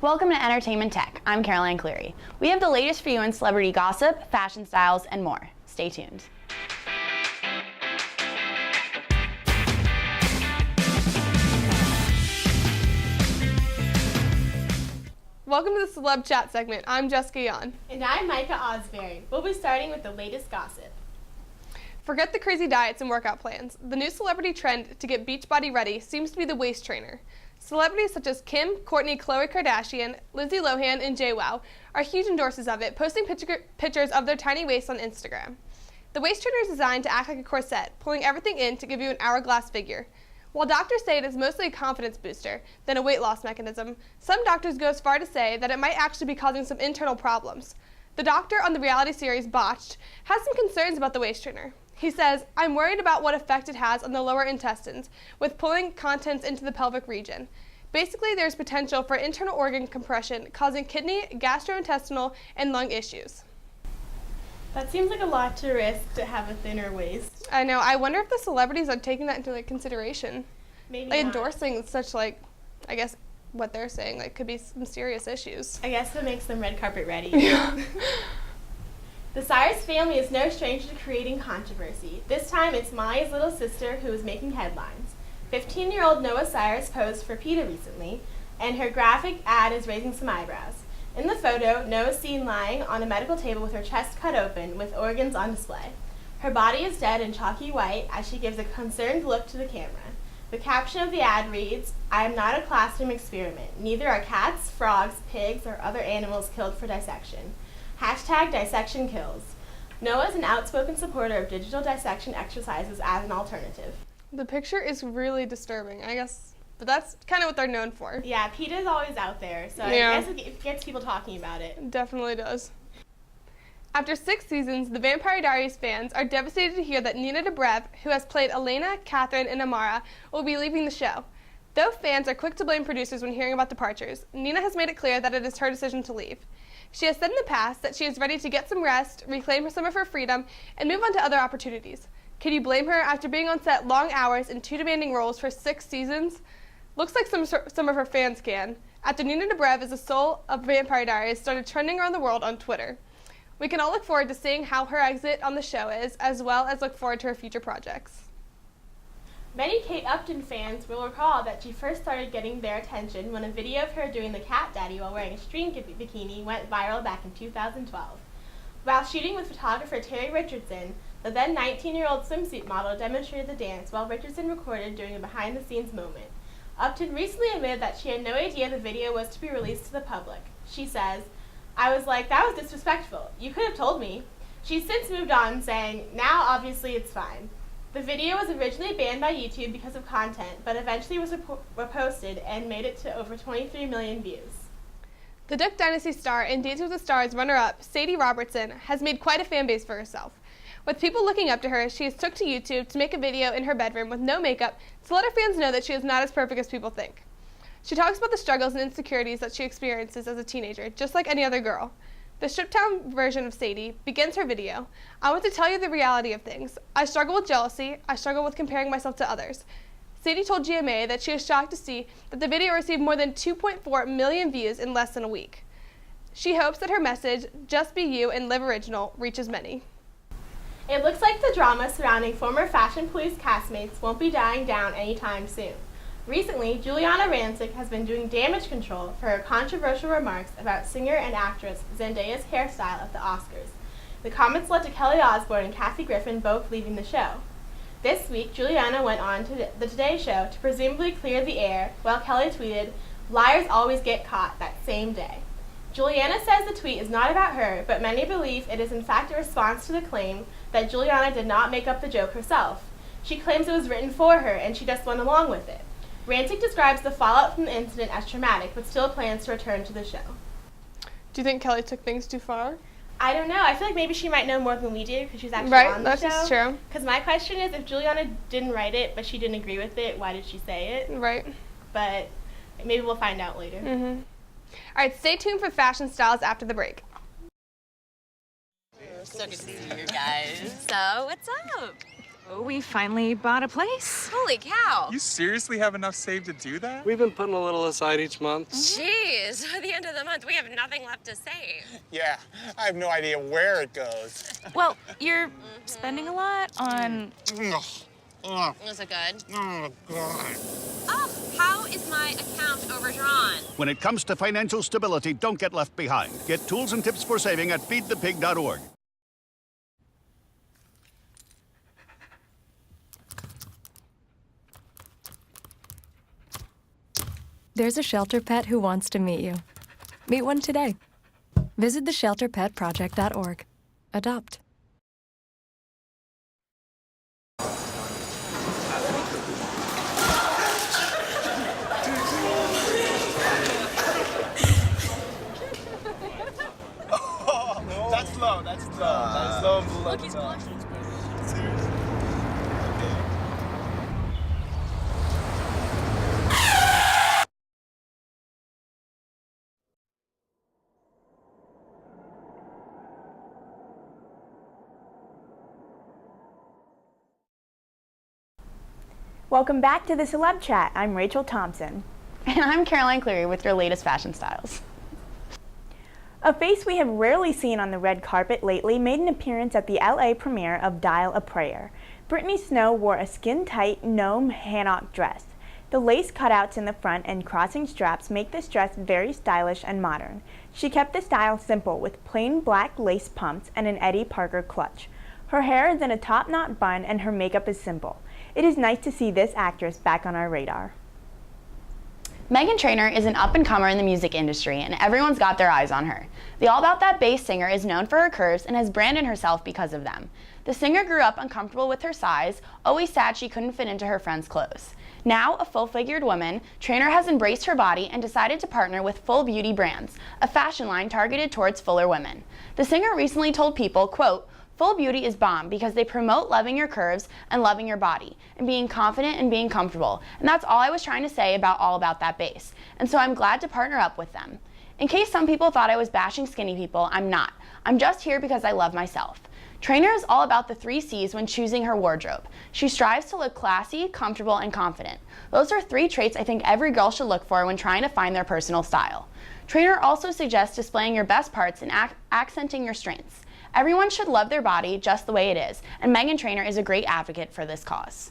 Welcome to Entertainment Tech. I'm Caroline Cleary. We have the latest for you in celebrity gossip, fashion styles, and more. Stay tuned. Welcome to the Celeb Chat segment. I'm Jessica Yan. And I'm Micah Osbury. We'll be starting with the latest gossip. Forget the crazy diets and workout plans. The new celebrity trend to get Beachbody ready seems to be the waist trainer. Celebrities such as Kim, Kourtney, Khloe Kardashian, Lindsay Lohan, and JWoww are huge endorsers of it, posting pictures of their tiny waists on Instagram. The waist trainer is designed to act like a corset, pulling everything in to give you an hourglass figure. While doctors say it is mostly a confidence booster than a weight loss mechanism, some doctors go as far to say that it might actually be causing some internal problems. The doctor on the reality series Botched has some concerns about the waist trainer. He says, "I'm worried about what effect it has on the lower intestines with pulling contents into the pelvic region. Basically, there's potential for internal organ compression causing kidney, gastrointestinal, and lung issues." That seems like a lot to risk to have a thinner waist. I know. I wonder if the celebrities are taking that into consideration. Maybe Like not. endorsing such I guess what they're saying could be some serious issues. I guess it makes them red carpet ready. Yeah. The Cyrus family is no stranger to creating controversy. This time it's Maya's little sister who is making headlines. 15-year-old Noah Cyrus posed for PETA recently, and her graphic ad is raising some eyebrows. In the photo, Noah is seen lying on a medical table with her chest cut open with organs on display. Her body is dead and chalky white as she gives a concerned look to the camera. The caption of the ad reads, "I am not a classroom experiment. Neither are cats, frogs, pigs, or other animals killed for dissection. #DissectionKills. Noah is an outspoken supporter of digital dissection exercises as an alternative." The picture is really disturbing, I guess, but that's kind of what they're known for. Yeah, PETA is always out there, so Yeah. I guess it gets people talking about it. It definitely does. After 6 seasons, the Vampire Diaries fans are devastated to hear that Nina Dobrev, who has played Elena, Catherine, and Amara, will be leaving the show. Though fans are quick to blame producers when hearing about departures, Nina has made it clear that it is her decision to leave. She has said in the past that she is ready to get some rest, reclaim some of her freedom, and move on to other opportunities. Can you blame her after being on set long hours in 2 demanding roles for 6 seasons? Looks like some of her fans can, after Nina Dobrev is the soul of Vampire Diaries started trending around the world on Twitter. We can all look forward to seeing how her exit on the show is, as well as look forward to her future projects. Many Kate Upton fans will recall that she first started getting their attention when a video of her doing the cat daddy while wearing a string bikini went viral back in 2012. While shooting with photographer Terry Richardson, the then 19-year-old swimsuit model demonstrated the dance while Richardson recorded during a behind-the-scenes moment. Upton recently admitted that she had no idea the video was to be released to the public. She says, "I was like, that was disrespectful. You could have told me." She's since moved on, saying, "Now obviously it's fine." The video was originally banned by YouTube because of content, but eventually was reposted and made it to over 23 million views. The Duck Dynasty star and Dancing with the Stars runner-up, Sadie Robertson, has made quite a fan base for herself. With people looking up to her, she has took to YouTube to make a video in her bedroom with no makeup to let her fans know that she is not as perfect as people think. She talks about the struggles and insecurities that she experiences as a teenager, just like any other girl. The stripped-down version of Sadie begins her video. "I want to tell you the reality of things. I struggle with jealousy. I struggle with comparing myself to others." Sadie told GMA that she was shocked to see that the video received more than 2.4 million views in less than a week. She hopes that her message, "Just be you and live original," reaches many. It looks like the drama surrounding former Fashion Police castmates won't be dying down anytime soon. Recently, Juliana Rancic has been doing damage control for her controversial remarks about singer and actress Zendaya's hairstyle at the Oscars. The comments led to Kelly Osbourne and Kathy Griffin both leaving the show. This week, Juliana went on to the Today Show to presumably clear the air, while Kelly tweeted, "Liars always get caught that same day." Juliana says the tweet is not about her, but many believe it is in fact a response to the claim that Juliana did not make up the joke herself. She claims it was written for her and she just went along with it. Rancic describes the fallout from the incident as traumatic, but still plans to return to the show. Do you think Kelly took things too far? I don't know. I feel like maybe she might know more than we do because she's actually on the show. Right, that's true. Because my question is, if Juliana didn't write it, but she didn't agree with it, why did she say it? Right. But maybe we'll find out later. Mm-hmm. All right, stay tuned for fashion styles after the break. So good to see you guys. So, what's up? Oh, we finally bought a place. Holy cow. You seriously have enough saved to do that? We've been putting a little aside each month. Jeez, at the end of the month, we have nothing left to save. Yeah, I have no idea where it goes. Well, you're spending a lot on... Was it good? Oh, God. Oh, how is my account overdrawn? When it comes to financial stability, don't get left behind. Get tools and tips for saving at feedthepig.org. There's a shelter pet who wants to meet you. Meet one today. Visit theshelterpetproject.org. Adopt. That's low, that's low. That's low and below. Look, he's blushing. Seriously. Welcome back to the Celeb Chat. I'm Rachel Thompson. And I'm Caroline Cleary with your latest fashion styles. A face we have rarely seen on the red carpet lately made an appearance at the LA premiere of Dial a Prayer. Brittany Snow wore a skin-tight gnome hanok dress. The lace cutouts in the front and crossing straps make this dress very stylish and modern. She kept the style simple with plain black lace pumps and an Eddie Parker clutch. Her hair is in a top-knot bun and her makeup is simple. It is nice to see this actress back on our radar. Meghan Trainor is an up-and-comer in the music industry, and everyone's got their eyes on her. The All About That bass singer is known for her curves and has branded herself because of them. The singer grew up uncomfortable with her size, always sad she couldn't fit into her friends' clothes. Now, a full-figured woman, Trainor has embraced her body and decided to partner with Full Beauty Brands, a fashion line targeted towards fuller women. The singer recently told People, quote, "Full Beauty is bomb because they promote loving your curves and loving your body and being confident and being comfortable. And that's all I was trying to say about All About That bass. And so I'm glad to partner up with them. In case some people thought I was bashing skinny people, I'm not. I'm just here because I love myself." Trainor is all about the 3 C's when choosing her wardrobe. She strives to look classy, comfortable, and confident. Those are 3 traits I think every girl should look for when trying to find their personal style. Trainor also suggests displaying your best parts and accenting your strengths. Everyone should love their body just the way it is, and Meghan Trainor is a great advocate for this cause.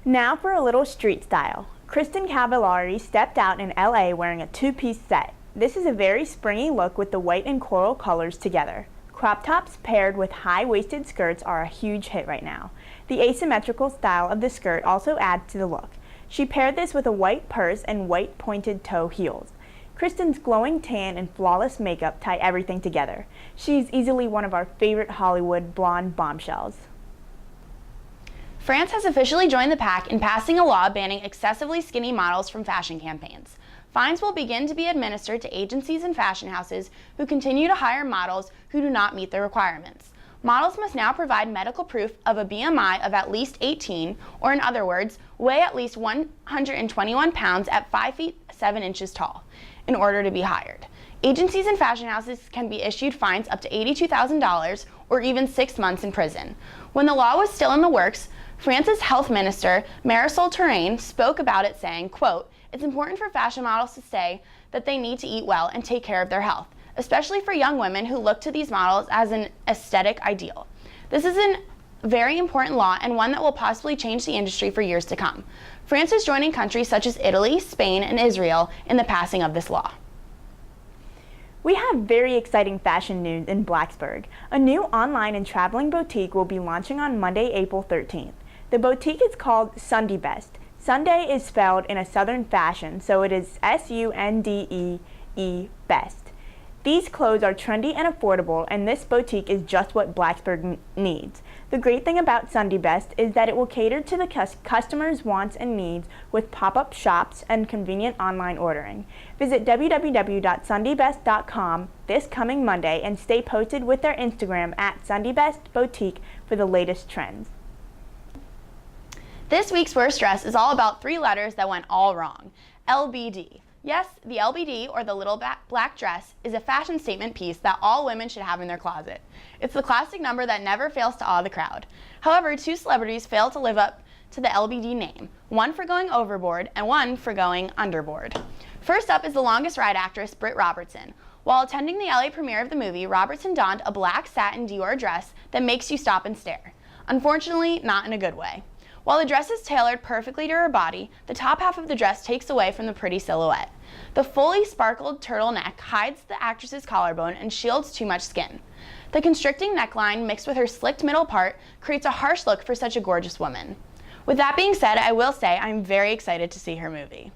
Now for a little street style. Kristen Cavallari stepped out in LA wearing a 2-piece set. This is a very springy look with the white and coral colors together. Crop tops paired with high-waisted skirts are a huge hit right now. The asymmetrical style of the skirt also adds to the look. She paired this with a white purse and white pointed toe heels. Kristen's glowing tan and flawless makeup tie everything together. She's easily one of our favorite Hollywood blonde bombshells. France has officially joined the pack in passing a law banning excessively skinny models from fashion campaigns. Fines will begin to be administered to agencies and fashion houses who continue to hire models who do not meet the requirements. Models must now provide medical proof of a BMI of at least 18, or in other words, weigh at least 121 pounds at 5 feet 7 inches tall, in order to be hired. Agencies and fashion houses can be issued fines up to $82,000 or even 6 months in prison. When the law was still in the works, France's health minister, Marisol Touraine, spoke about it saying, quote, "It's important for fashion models to say that they need to eat well and take care of their health, especially for young women who look to these models as an aesthetic ideal. This is a very important law and one that will possibly change the industry for years to come." France is joining countries such as Italy, Spain, and Israel in the passing of this law. We have very exciting fashion news in Blacksburg. A new online and traveling boutique will be launching on Monday, April 13th. The boutique is called Sunday Best. Sunday is spelled in a southern fashion, so it is Sundee Best. These clothes are trendy and affordable, and this boutique is just what Blacksburg needs. The great thing about Sunday Best is that it will cater to the customers' wants and needs with pop-up shops and convenient online ordering. Visit www.sundaybest.com this coming Monday and stay posted with their Instagram at SundayBestBoutique for the latest trends. This week's worst dress is all about 3 letters that went all wrong. LBD. Yes, the LBD, or the little black dress, is a fashion statement piece that all women should have in their closet. It's the classic number that never fails to awe the crowd. However, two celebrities failed to live up to the LBD name, one for going overboard and one for going underboard. First up is the longest ride actress, Britt Robertson. While attending the LA premiere of the movie, Robertson donned a black satin Dior dress that makes you stop and stare. Unfortunately, not in a good way. While the dress is tailored perfectly to her body, the top half of the dress takes away from the pretty silhouette. The fully sparkled turtleneck hides the actress's collarbone and shields too much skin. The constricting neckline mixed with her slicked middle part creates a harsh look for such a gorgeous woman. With that being said, I will say I'm very excited to see her movie.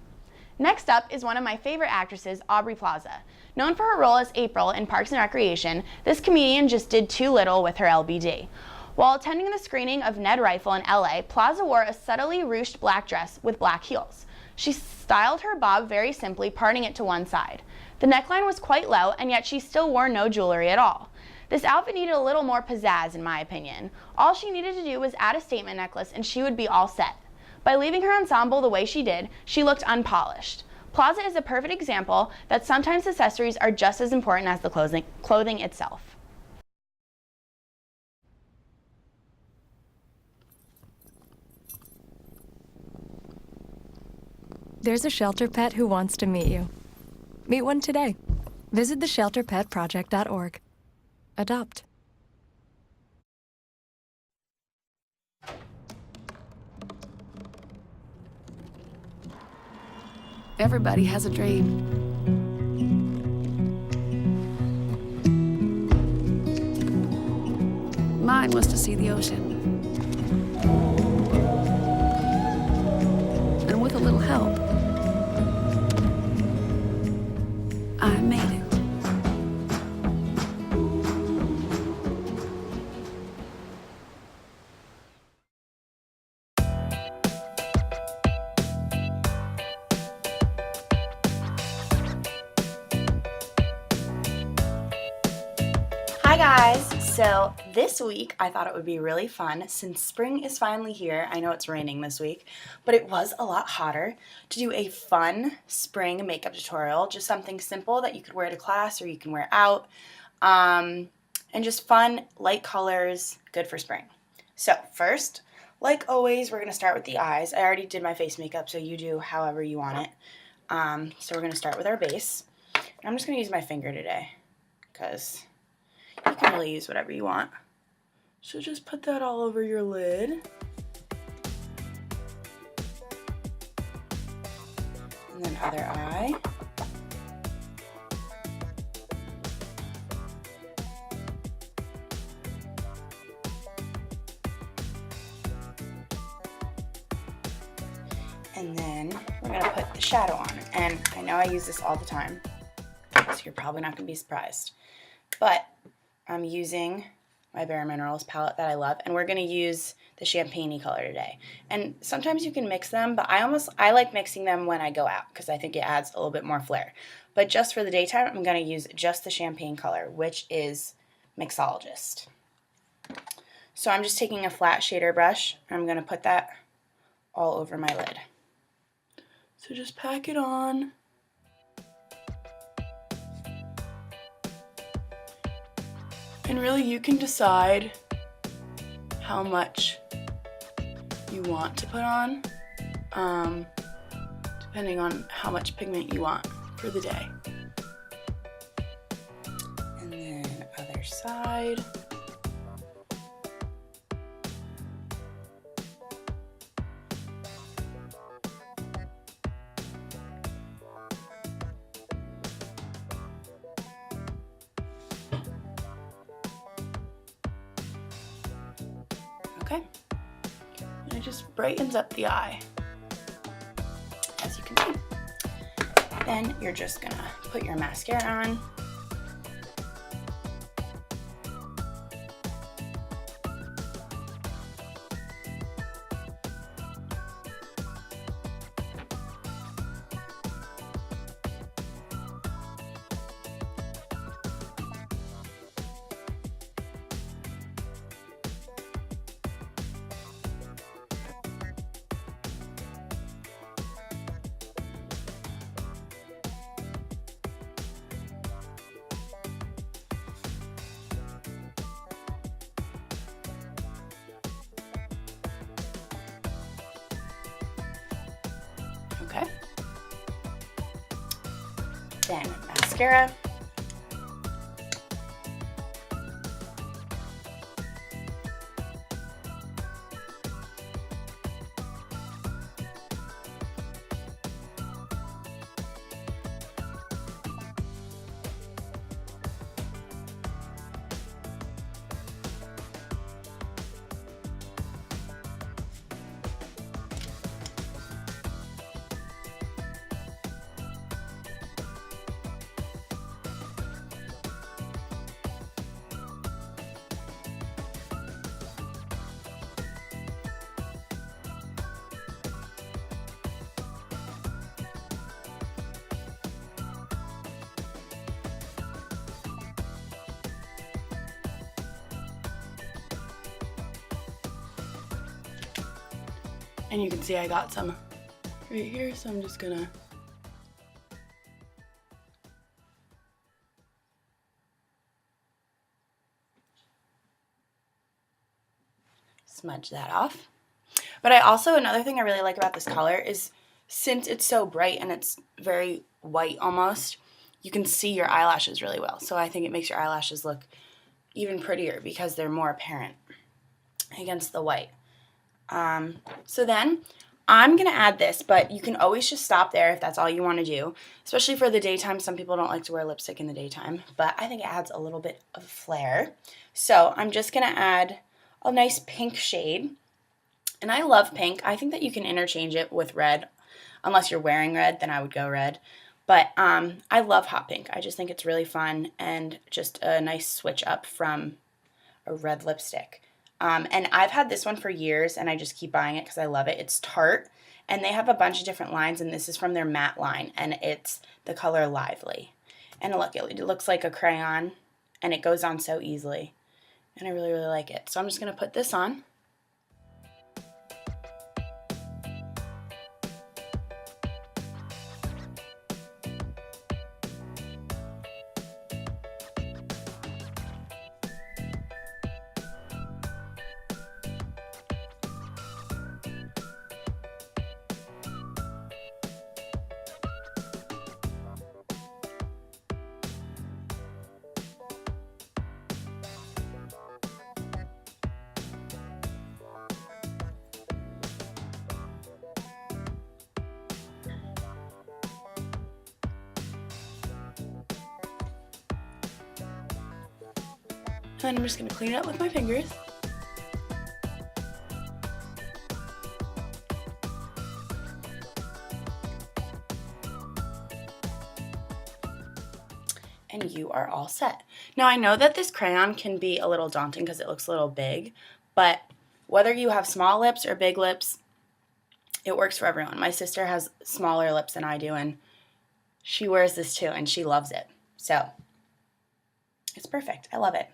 Next up is one of my favorite actresses, Aubrey Plaza. Known for her role as April in Parks and Recreation, this comedian just did too little with her LBD. While attending the screening of Ned Rifle in LA, Plaza wore a subtly ruched black dress with black heels. She styled her bob very simply, parting it to one side. The neckline was quite low, and yet she still wore no jewelry at all. This outfit needed a little more pizzazz, in my opinion. All she needed to do was add a statement necklace and she would be all set. By leaving her ensemble the way she did, she looked unpolished. Plaza is a perfect example that sometimes accessories are just as important as the clothing itself. There's a shelter pet who wants to meet you. Meet one today. Visit theshelterpetproject.org. Adopt. Everybody has a dream. Mine was to see the ocean. And with a little help, I made it. Hi guys! So this week I thought it would be really fun, since spring is finally here. I know it's raining this week, but it was a lot hotter, to do a fun spring makeup tutorial. Just something simple that you could wear to class or you can wear out, and just fun, light colors, good for spring. So first, like always, we're going to start with the eyes. I already did my face makeup, so you do however you want it. So we're going to start with our base. And I'm just going to use my finger today, because you can really use whatever you want. So just put that all over your lid. And then other eye. And then we're going to put the shadow on. And I know I use this all the time, so you're probably not going to be surprised. But I'm using my Bare Minerals palette that I love, and we're going to use the champagne-y color today. And sometimes you can mix them, but I like mixing them when I go out because I think it adds a little bit more flair. But just for the daytime, I'm going to use just the champagne color, which is Mixologist. So I'm just taking a flat shader brush, and I'm going to put that all over my lid. So just pack it on. And really, you can decide how much you want to put on, depending on how much pigment you want for the day. And then other side. Okay, and it just brightens up the eye, as you can see. Then you're just gonna put your mascara on. Foundation, mascara. And you can see I got some right here, so I'm just gonna smudge that off. But another thing I really like about this color is since it's so bright and it's very white almost, you can see your eyelashes really well. So I think it makes your eyelashes look even prettier because they're more apparent against the white. So then I'm going to add this, but you can always just stop there if that's all you want to do, especially for the daytime. Some people don't like to wear lipstick in the daytime, but I think it adds a little bit of flair. So I'm just going to add a nice pink shade, and I love pink. I think that you can interchange it with red. Unless you're wearing red, then I would go red. But I love hot pink. I just think it's really fun and just a nice switch up from a red lipstick. And I've had this one for years, and I just keep buying it because I love it. It's Tarte, and they have a bunch of different lines, and this is from their matte line, and it's the color Lively. And look, it looks like a crayon, and it goes on so easily, and I really, really like it. So I'm just going to put this on. And then I'm just going to clean it up with my fingers. And you are all set. Now I know that this crayon can be a little daunting because it looks a little big, but whether you have small lips or big lips, it works for everyone. My sister has smaller lips than I do, and she wears this too, and she loves it. So it's perfect. I love it.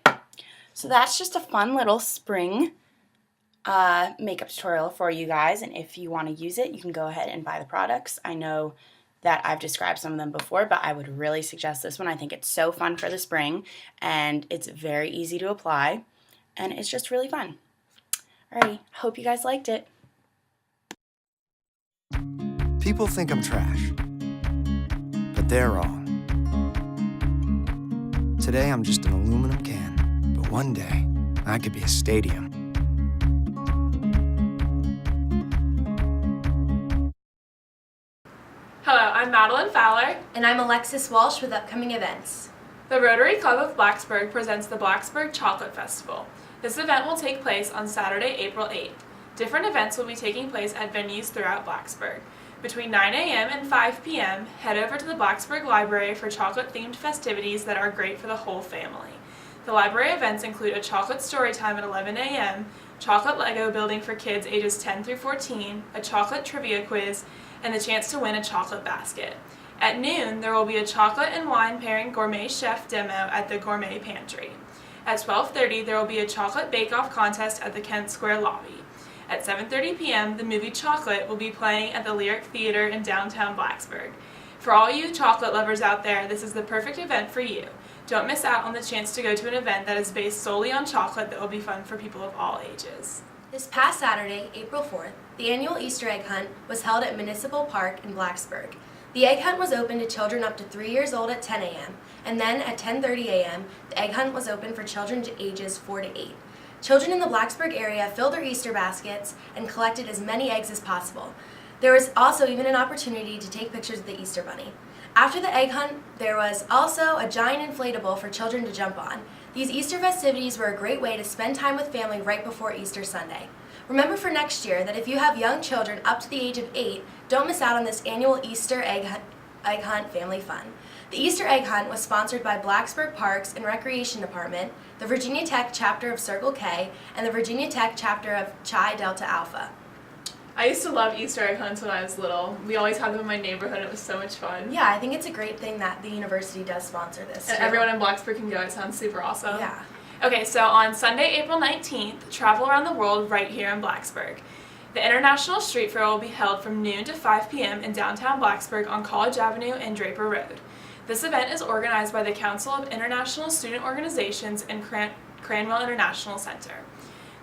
So that's just a fun little spring makeup tutorial for you guys, and if you want to use it, you can go ahead and buy the products. I know that I've described some of them before, but I would really suggest this one. I think it's so fun for the spring, and it's very easy to apply, and it's just really fun. Alrighty, hope you guys liked it. People think I'm trash, but they're wrong. Today I'm just an aluminum can. But one day, I could be a stadium. Hello, I'm Madeline Fowler. And I'm Alexis Walsh with upcoming events. The Rotary Club of Blacksburg presents the Blacksburg Chocolate Festival. This event will take place on Saturday, April 8th. Different events will be taking place at venues throughout Blacksburg. Between 9 a.m. and 5 p.m., head over to the Blacksburg Library for chocolate-themed festivities that are great for the whole family. The library events include a chocolate story time at 11 a.m., chocolate Lego building for kids ages 10 through 14, a chocolate trivia quiz, and the chance to win a chocolate basket. At noon, there will be a chocolate and wine pairing gourmet chef demo at the Gourmet Pantry. At 12:30, there will be a chocolate bake-off contest at the Kent Square lobby. At 7:30 p.m., the movie Chocolate will be playing at the Lyric Theater in downtown Blacksburg. For all you chocolate lovers out there, this is the perfect event for you. Don't miss out on the chance to go to an event that is based solely on chocolate that will be fun for people of all ages. This past Saturday, April 4th, the annual Easter egg hunt was held at Municipal Park in Blacksburg. The egg hunt was open to children up to 3 years old at 10 a.m., and then at 10:30 a.m., the egg hunt was open for children ages 4 to 8. Children in the Blacksburg area filled their Easter baskets and collected as many eggs as possible. There was also even an opportunity to take pictures of the Easter Bunny. After the egg hunt, there was also a giant inflatable for children to jump on. These Easter festivities were a great way to spend time with family right before Easter Sunday. Remember for next year that if you have young children up to the age of 8, don't miss out on this annual Easter egg hunt family fun. The Easter egg hunt was sponsored by Blacksburg Parks and Recreation Department, the Virginia Tech chapter of Circle K, and the Virginia Tech chapter of Chi Delta Alpha. I used to love Easter egg hunts when I was little. We always had them in my neighborhood. It was so much fun. Yeah, I think it's a great thing that the university does sponsor this. And everyone in Blacksburg can go. It sounds super awesome. Yeah. Okay, so on Sunday, April 19th, travel around the world right here in Blacksburg. The International Street Fair will be held from noon to 5 p.m. in downtown Blacksburg on College Avenue and Draper Road. This event is organized by the Council of International Student Organizations and Cranwell International Center.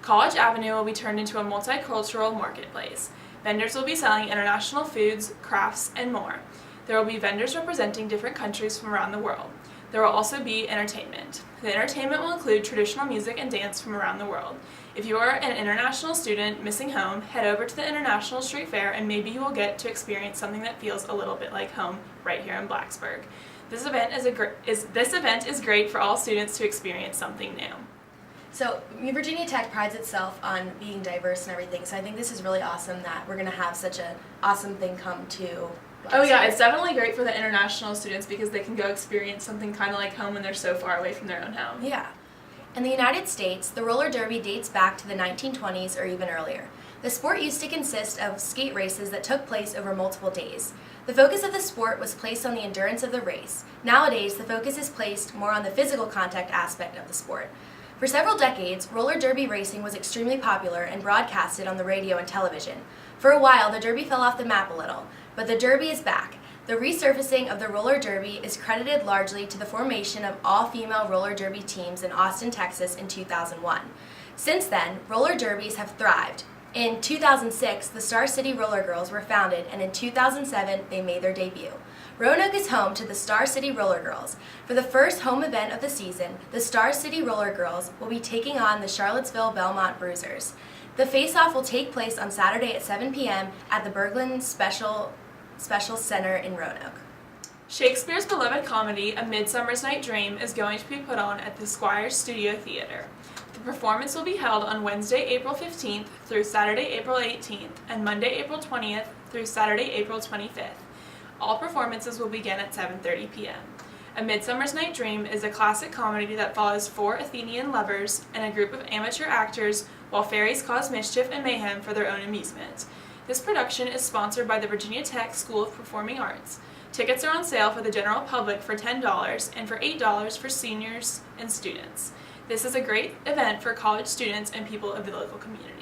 College Avenue will be turned into a multicultural marketplace. Vendors will be selling international foods, crafts, and more. There will be vendors representing different countries from around the world. There will also be entertainment. The entertainment will include traditional music and dance from around the world. If you are an international student missing home, head over to the International Street Fair and maybe you will get to experience something that feels a little bit like home right here in Blacksburg. This event is great for all students to experience something new. So Virginia Tech prides itself on being diverse and everything, so I think this is really awesome that we're going to have such an awesome thing come to Blacksburg. Oh yeah, it's definitely great for the international students because they can go experience something kind of like home when they're so far away from their own home. Yeah. In the United States, the roller derby dates back to the 1920s or even earlier. The sport used to consist of skate races that took place over multiple days. The focus of the sport was placed on the endurance of the race. Nowadays, the focus is placed more on the physical contact aspect of the sport. For several decades, roller derby racing was extremely popular and broadcasted on the radio and television. For a while, the derby fell off the map a little, but the derby is back. The resurfacing of the roller derby is credited largely to the formation of all-female roller derby teams in Austin, Texas in 2001. Since then, roller derbies have thrived. In 2006, the Star City Roller Girls were founded, and in 2007, they made their debut. Roanoke is home to the Star City Roller Girls. For the first home event of the season, the Star City Roller Girls will be taking on the Charlottesville Belmont Bruisers. The face-off will take place on Saturday at 7 p.m. at the Berglund Special Center in Roanoke. Shakespeare's beloved comedy, A Midsummer's Night Dream, is going to be put on at the Squires Studio Theater. The performance will be held on Wednesday, April 15th through Saturday, April 18th, and Monday, April 20th through Saturday, April 25th. All performances will begin at 7:30 p.m. A Midsummer's Night Dream is a classic comedy that follows 4 Athenian lovers and a group of amateur actors while fairies cause mischief and mayhem for their own amusement. This production is sponsored by the Virginia Tech School of Performing Arts. Tickets are on sale for the general public for $10 and for $8 for seniors and students. This is a great event for college students and people of the local community.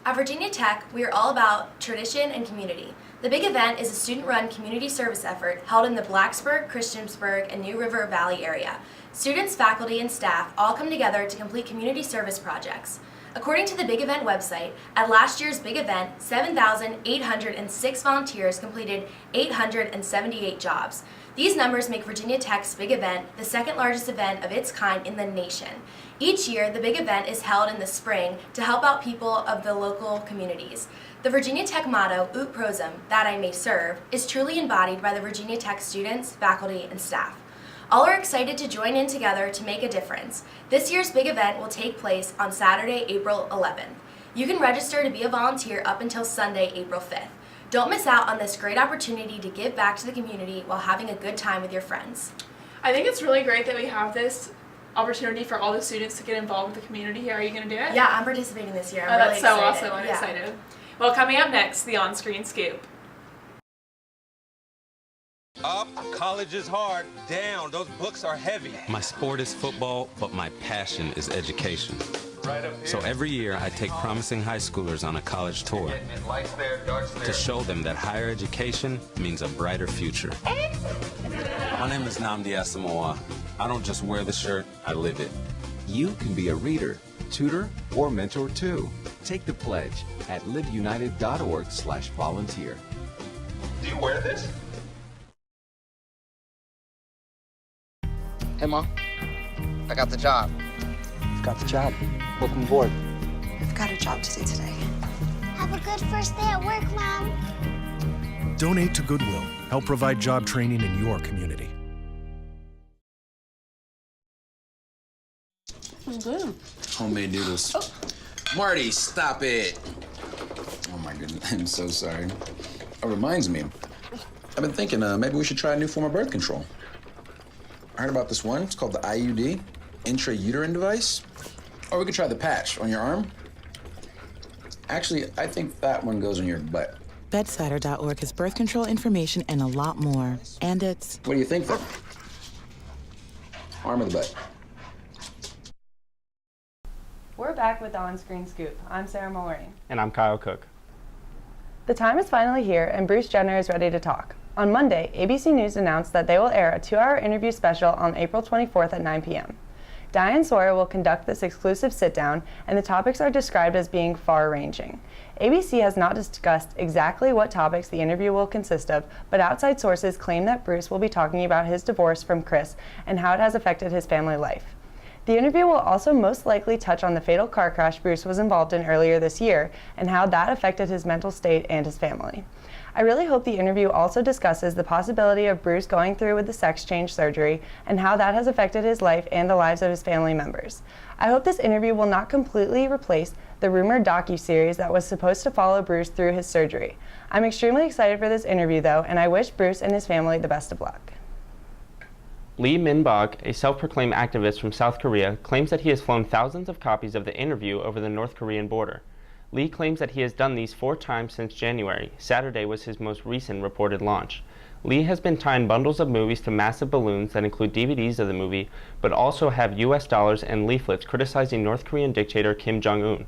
At Virginia Tech, we are all about tradition and community. The big event is a student-run community service effort held in the Blacksburg, Christiansburg, and New River Valley area. Students, faculty, and staff all come together to complete community service projects. According to the Big Event website, at last year's Big Event, 7,806 volunteers completed 878 jobs. These numbers make Virginia Tech's Big Event the second largest event of its kind in the nation. Each year, the Big Event is held in the spring to help out people of the local communities. The Virginia Tech motto, Ut Prosum, that I may serve, is truly embodied by the Virginia Tech students, faculty, and staff. All are excited to join in together to make a difference. This year's big event will take place on Saturday, April 11th. You can register to be a volunteer up until Sunday, April 5th. Don't miss out on this great opportunity to give back to the community while having a good time with your friends. I think it's really great that we have this opportunity for all the students to get involved with the community here. Are you going to do it? Yeah, I'm participating this year. I'm really excited. That's so awesome. I'm excited. Well, coming up next, the OnScreen Scoop. Up, college is hard. Down, those books are heavy. My sport is football, but my passion is education. So every year I take promising high schoolers on a college tour to show them that higher education means a brighter future. My name is Nnamdi Asamoah. I don't just wear the shirt, I live it. You can be a reader, tutor, or mentor too. Take the pledge at liveunited.org/volunteer. Do you wear this? Hey, Mom. I got the job. You've got the job. Welcome aboard. I've got a job to do today. Have a good first day at work, Mom. Donate to Goodwill. Help provide job training in your community. It's good. Homemade noodles. Oh. Marty, stop it. Oh my goodness, I'm so sorry. It reminds me, I've been thinking maybe we should try a new form of birth control. I heard about this one, it's called the IUD, intrauterine device. Or we could try the patch on your arm. Actually, I think that one goes in your butt. Bedsider.org has birth control information and a lot more. And it's... What do you think then? Arm or the butt? We're back with the On-Screen Scoop. I'm Sarah Mulroney. And I'm Kyle Cook. The time is finally here, and Bruce Jenner is ready to talk. On Monday, ABC News announced that they will air a 2-hour interview special on April 24th at 9 p.m. Diane Sawyer will conduct this exclusive sit-down, and the topics are described as being far-ranging. ABC has not discussed exactly what topics the interview will consist of, but outside sources claim that Bruce will be talking about his divorce from Chris and how it has affected his family life. The interview will also most likely touch on the fatal car crash Bruce was involved in earlier this year and how that affected his mental state and his family. I really hope the interview also discusses the possibility of Bruce going through with the sex change surgery and how that has affected his life and the lives of his family members. I hope this interview will not completely replace the rumored docuseries that was supposed to follow Bruce through his surgery. I'm extremely excited for this interview though, and I wish Bruce and his family the best of luck. Lee Min-bok, a self-proclaimed activist from South Korea, claims that he has flown thousands of copies of the interview over the North Korean border. Lee claims that he has done these 4 times since January. Saturday was his most recent reported launch. Lee has been tying bundles of movies to massive balloons that include DVDs of the movie, but also have US dollars and leaflets criticizing North Korean dictator Kim Jong-un.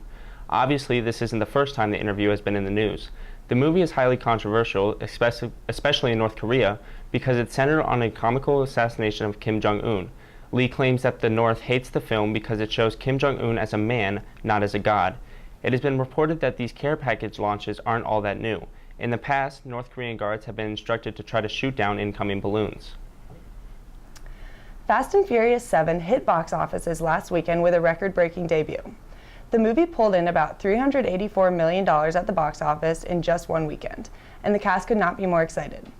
Obviously, this isn't the first time the interview has been in the news. The movie is highly controversial, especially in North Korea, because it's centered on a comical assassination of Kim Jong-un. Lee claims that the North hates the film because it shows Kim Jong-un as a man, not as a god. It has been reported that these care package launches aren't all that new. In the past, North Korean guards have been instructed to try to shoot down incoming balloons. Fast and Furious 7 hit box offices last weekend with a record-breaking debut. The movie pulled in about $384 million at the box office in just one weekend, and the cast could not be more excited.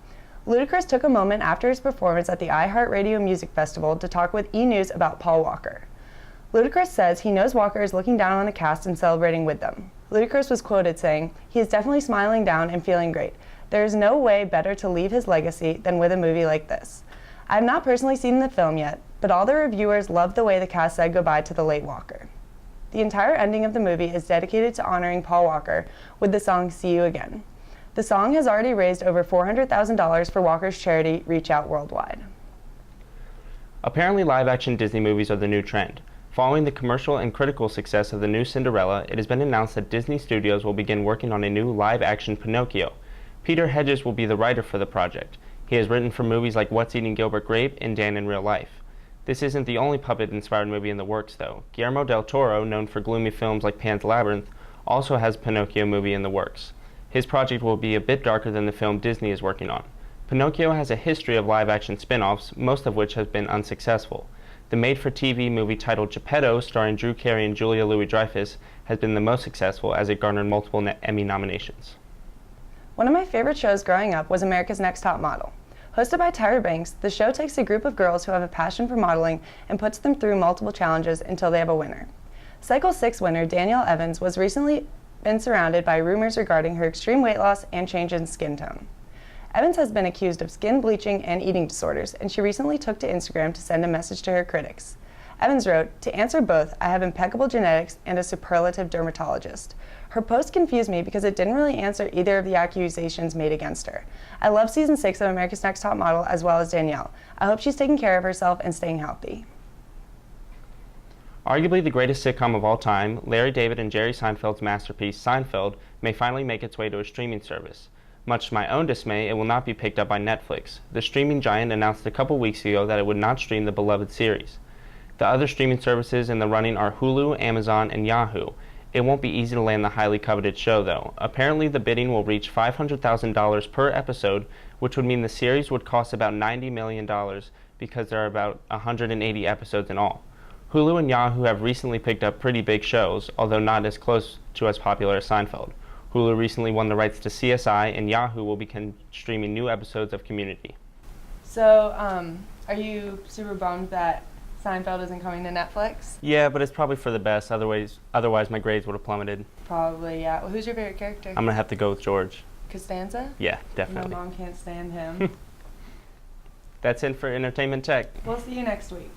Ludacris took a moment after his performance at the iHeartRadio Music Festival to talk with E! News about Paul Walker. Ludacris says he knows Walker is looking down on the cast and celebrating with them. Ludacris was quoted saying, "He is definitely smiling down and feeling great. There is no way better to leave his legacy than with a movie like this. I have not personally seen the film yet, but all the reviewers loved the way the cast said goodbye to the late Walker." The entire ending of the movie is dedicated to honoring Paul Walker with the song "See You Again." The song has already raised over $400,000 for Walker's charity Reach Out Worldwide. Apparently, live-action Disney movies are the new trend. Following the commercial and critical success of the new Cinderella, it has been announced that Disney Studios will begin working on a new live-action Pinocchio. Peter Hedges will be the writer for the project. He has written for movies like What's Eating Gilbert Grape and Dan in Real Life. This isn't the only puppet-inspired movie in the works, though. Guillermo del Toro, known for gloomy films like Pan's Labyrinth, also has a Pinocchio movie in the works. His project will be a bit darker than the film Disney is working on. Pinocchio has a history of live-action spin-offs, most of which have been unsuccessful. The made-for-TV movie titled Geppetto, starring Drew Carey and Julia Louis-Dreyfus, has been the most successful as it garnered multiple Emmy nominations. One of my favorite shows growing up was America's Next Top Model. Hosted by Tyra Banks, the show takes a group of girls who have a passion for modeling and puts them through multiple challenges until they have a winner. Cycle 6 winner Danielle Evans was recently been surrounded by rumors regarding her extreme weight loss and change in skin tone. Evans has been accused of skin bleaching and eating disorders, and she recently took to Instagram to send a message to her critics. Evans wrote, "To answer both, I have impeccable genetics and a superlative dermatologist." Her post confused me because it didn't really answer either of the accusations made against her. I love season 6 of America's Next Top Model as well as Danielle. I hope she's taking care of herself and staying healthy. Arguably the greatest sitcom of all time, Larry David and Jerry Seinfeld's masterpiece, Seinfeld, may finally make its way to a streaming service. Much to my own dismay, it will not be picked up by Netflix. The streaming giant announced a couple weeks ago that it would not stream the beloved series. The other streaming services in the running are Hulu, Amazon, and Yahoo. It won't be easy to land the highly coveted show, though. Apparently, the bidding will reach $500,000 per episode, which would mean the series would cost about $90 million because there are about 180 episodes in all. Hulu and Yahoo have recently picked up pretty big shows, although not as close to as popular as Seinfeld. Hulu recently won the rights to CSI, and Yahoo will begin streaming new episodes of Community. So, are you super bummed that Seinfeld isn't coming to Netflix? Yeah, but it's probably for the best. Otherwise my grades would have plummeted. Probably, yeah. Well, who's your favorite character? I'm going to have to go with George. Costanza? Yeah, definitely. My mom can't stand him. That's it for Entertainment Tech. We'll see you next week.